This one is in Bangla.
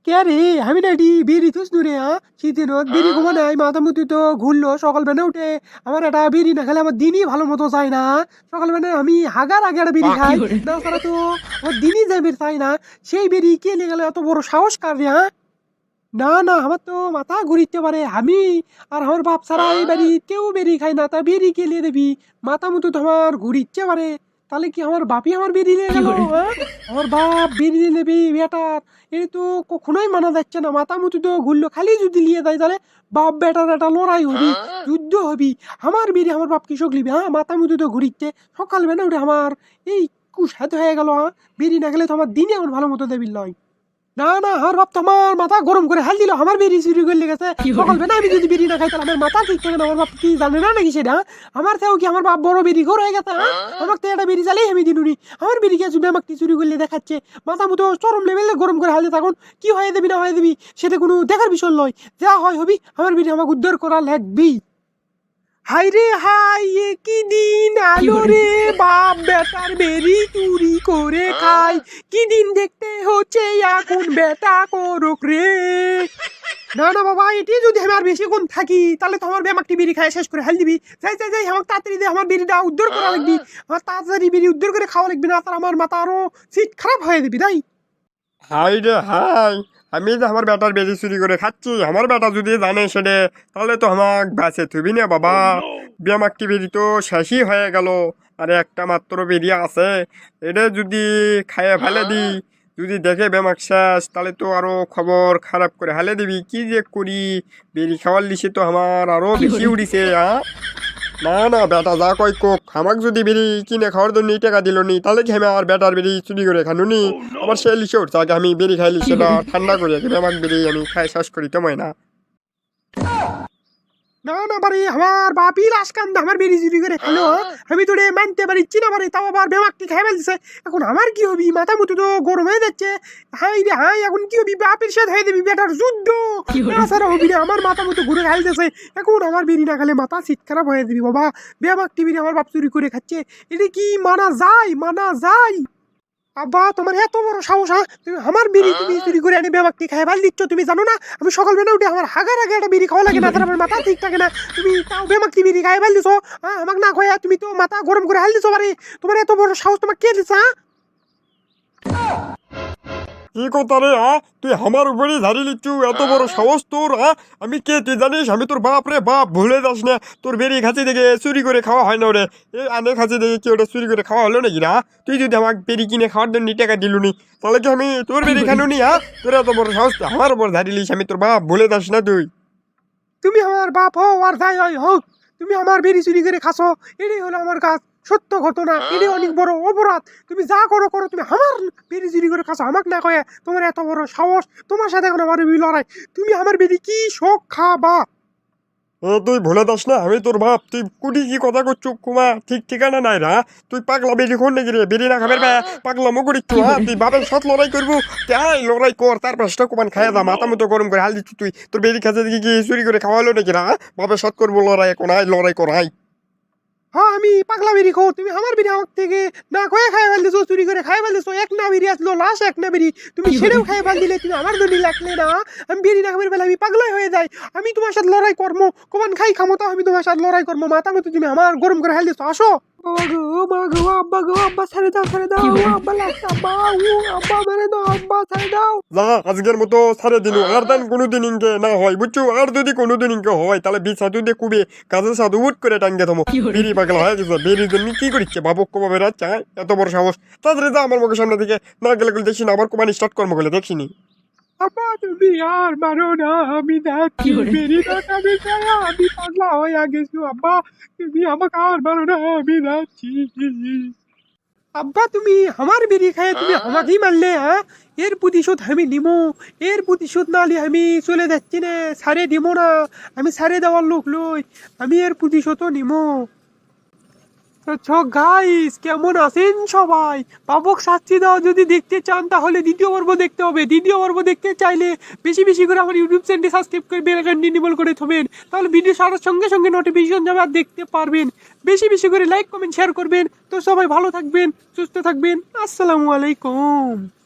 কে রে আমি না এটি বিড়ি তুস নুরে শীতের বিড়ি ঘুমা নাই মাথামুতি তো ঘুরলো সকালবেলা উঠে আমার একটা বিড়ি না খেলে আমার দিনই ভালো মতো যায় না। সকালবেলা আমি হাগার আগে একটা বিড়ি খাই না ছাড়া তো আমার দিনই যাবে চাই না। সেই বিড়ি কে নিয়ে গেলে এত বড় সাহস কার রে? না না আমার তো মাথা ঘুরিতে পারে আমি আর আমার বাপ ছাড়া এই বাড়ি কেউ বেরি খায় না তা বেরি কে লিয়ে দেবি মাথা মতো তো আমার ঘুরিচ্ছে পারে। তাহলে কি আমার বাপই আমার বেরি নিয়ে গেল? আমার বাপ বেরি নিয়ে নেবি বেটার এই তো কখনোই মানা যাচ্ছে না। মাথা মতো তো ঘুরলো খালি যদি নিয়ে যায় তাহলে বাপ বেটার একটা লড়াই হবি যুদ্ধ হবি। আমার বেরি আমার বাপ কৃষক লিবি মাথা মতো তো ঘুরিচ্ছে সকালবেলা উঠে আমার এই কুসাদ হয়ে গেল বেরি না গেলে তো আমার দিনে এখন ভালো মতো দেবি লয়। না না আমার বাপ তো আমার মাথা গরম করে হাল দিল আমার বেরি চুরি করে লেগেছে সকালবেলা আমি যদি বেরি না খাই তাহলে আমার মাথা ঠিক থাকে না। আমার বাপ কি জানে না নাকি সেটা? আমার থেকেও কি আমার বাপ বড় বেরি ঘর হয়ে গেছে? আমাকে তো একটা বেরি চালেই আমি দিনুনি আমার বেরিকে যদি আমাকে চুরি করলে দেখাচ্ছে মাথা মতো চরম লেভেলে গরম করে হাল দিয়ে তখন কি হয়ে দেবি না হয়ে দেবি সেটা কোনো দেখার বিষয় নয়। যা হয় হবি আমার বেরি আমাকে উদ্ধার করা লাগবি। হাই রে হাই কি দিন আলো রে বাপ বেটার বেরি চুরি করে খাই কি দিন দেখতে হচ্ছে এখন বেটা করুক রে। না না বাবা এটি যদি আমার বেশি গুণ থাকি তাহলে তো আমার বেমাকটি বিড়ি খাই শেষ করে হেল দিবি। যাই যাই যাই আমার তাড়াতাড়ি দিয়ে আমার বিড়িটা উদ্ধার করা লাগবি। আমার তাড়াতাড়ি বিড়ি উদ্ধার করে খাওয়া লাগবি না তার আমার মাথা আরো সিট খারাপ হয়ে দিবি তাই। হাই রে হাই, আমি যে আমার বেটার বেশি চুরি করে খাচ্ছি আমার বেটা যদি জানে সেটা তাহলে তো আমাক বাঁচে থুবি না বাবা। ব্যামাকটি বেরি তো শেষই হয়ে গেল আর একটা মাত্র বেরিয়ে আছে এটা যদি খাইয়ে ফেলে দিই যদি দেখে ব্যামাক শেষ তাহলে তো আরো খবর খারাপ করে হেলে দিবি কি যে করি। বেরি খাওয়ার লিসে তো আমার আরো বেশি উড়িছে না না বেটা যা কয় কোক আমাক যদি বেরি কিনে খাওয়ার জন্য টাকা দিল নি তাহলে কি আমি আমার বেটার বেরি চুরি করে খানু নি? আমার সে লিসে উঠছে আগে আমি বেরি খাইলি সেটা ঠান্ডা করে আমাকে বেরি আমি খাই শেষ করি তেমন না। না না বারে আমার বাপই লাশকান্দা আমার বেরি চুরি করে খেলো আমি তো রে মানতে পারছি না বারে তাও আবার বেমাকটি খাই ফেলছে এখন আমার কি হবি মাথা মতো তো গরম হয়ে যাচ্ছে। হাই রে হাই এখন কি হবি বাপের সাথে হয়ে দেবি বেটার যুদ্ধ তাছাড়া হবি রে আমার মাথা মতো ঘুরে খাইতেছে এখন আমার বেরি না খেলে মাথা শীত খারাপ হয়ে দিবি বাবা। বেমাকটি বেরি আমার বাপ চুরি করে খাচ্ছে এটা কি মানা যায় মানা যায়? আব্বা তোমার এত বড় সাহস তুমি আমার বিড়ি তুমি চুরি করে এনে বেমাকটি খাই ভাল দিচ্ছ তুমি জানো না আমি সকালবেলা উঠে আমার হাগার আগে একটা বিড়ি খাওয়া লাগে না তার আমার মাথা ঠিক থাকে না তুমি তাও বেমাকটি বিড়ি খাই ভাল দিছো আমাকে না খাইয়া তুমি তো মাথা গরম করে হাল দিছো বারে তোমার এত বড় সাহস তোমাকে কে দিছে? কি কথা রে তুই আমার উপরে ঝাড়ি লিচ্ছু এত বড় সাহস তোর আমি কে তুই জানিস আমি তোর বাপ রে বাপ ভুলে যাস না তোর বেরি খাঁচি দেখে চুরি করে খাওয়া হয় না ওরে এই আনে খাঁচি দেখে কি ওটা চুরি করে খাওয়া হলো নাকি না? তুই যদি আমাকে বেরি কিনে খাওয়ার জন্য টাকা দিলুনি তাহলে কি আমি তোর বেরি খানুনি তোর এত বড় সাহস তুই আমার উপর ঝাড়ি লিস আমি তোর বাপ ভুলে যাস না তুই। তুমি আমার বাপ হও আর যাই হয় হোক তুমি আমার বিড়ি চুরি করে খাসো এটাই হলো আমার কাজ সত্য ঘটনা এটাই অনেক বড় অপরাধ। তুমি যা করো করো তুমি আমার বিড়ি চুরি করে খাসো আমাকে না কয়ে তোমার এত বড় সাহস তোমার সাথে এখন আমার লড়াই তুমি আমার বিড়ি কি শোক খাবা? তুই ভুলে যাস না আমি তোর বাপ তুই কুটি কি কথা করছু কুমা ঠিক ঠিকানা নাই রা তুই পাগলা বেরি খোর নাকি রে বেরি না খাবের পাগলা মুগুড়ি তুই বাপের সাথে লড়াই করবো তাই লড়াই কর তার পাশটা কুমান খাইয়া দা মাথা মতো গরম করে হাল দিচ্ছি তুই তোর বেরি খাচ্ছে দেখি কি চুরি করে খাওয়ালো নাকি না বাপের সাথ করবো লড়াই এখন আয় লড়াই কর আয়। হ্যাঁ আমি পাগলা বিড়ি খাও তুমি আমার বিড়ি আমার থেকে না কয়ে খাই ফেলতেছো চুরি করে খাই ফেলতেছো এক না বিড়ি আসলো লাশ এক না বিড়ি তুমি সেটাও খাই ফেল দিলে তুমি আমার দড়ি লাগলে না আমি বিড়ি না খাবার বেলা আমি পাগলাই হয়ে যাই আমি তোমার সাথে লড়াই করবো কমান খাই খামো তো আমি তোমার সাথে লড়াই করবো মাথা মতো তুমি আমার গরম করে হেল দিছো আসো। আব্বা গো আব্বা ছেড়ে দাও আব্বা লাগছে আব্বা আব্বা মেরে দাও আব্বা ছেড়ে দাও। যা আজকের মতো ছাড়ে দিল আর দেন কোনোদিন ইনকে না হয় বুঝছো আর যদি কোনোদিন ইনকে হয় তাহলে বিছাদু দিয়ে কুবে কাজের সাথে উঠ করে টাঙ্গে থামো বেরি পাগলা হয়ে গেছে বেরির জন্য কি করিচ্ছে বাবক্য বাবেরা চায় এত বড় সাহস তাড়াতাড়ি যা আমার মুখের সামনে দিকে না গেলে দেখছি না আবার কোমানি স্টার্ট কর্ম করলে দেখিনি। আব্বা তুমি আর মারো না আমি যাচ্ছি বেরি না খাবে আমি পাগলা হয়ে গেছি আব্বা তুমি আমাকে আর মারো না আমি যাচ্ছি। আব্বা তুমি আমার বেরি খায় তুমি আমাকেই মারলে এর প্রতিশোধ আমি নিবো এর প্রতিশোধ না নিয়ে আমি চলে যাচ্ছি না সারে দিব না আমি সারে দেওয়ার লোক লই আমি এর প্রতিশোধও নিবো। আচ্ছা গাইস, কেমন আছেন সবাই? পাবক শাস্তি দেওয়া যদি দেখতে চান তাহলে দ্বিতীয় পর্ব দেখতে হবে। দ্বিতীয় পর্ব দেখতে চাইলে বেশি বেশি করে আমার ইউটিউব চ্যানেলটি সাবস্ক্রাইব করে বেল আইকনটি এনেবল করে থবেন, তাহলে ভিডিও ছাড়ার সঙ্গে সঙ্গে নোটিফিকেশন যাবে আর দেখতে পারবেন। বেশি বেশি করে লাইক কমেন্ট শেয়ার করবেন। তো সবাই ভালো থাকবেন, সুস্থ থাকবেন। আসসালামু আলাইকুম।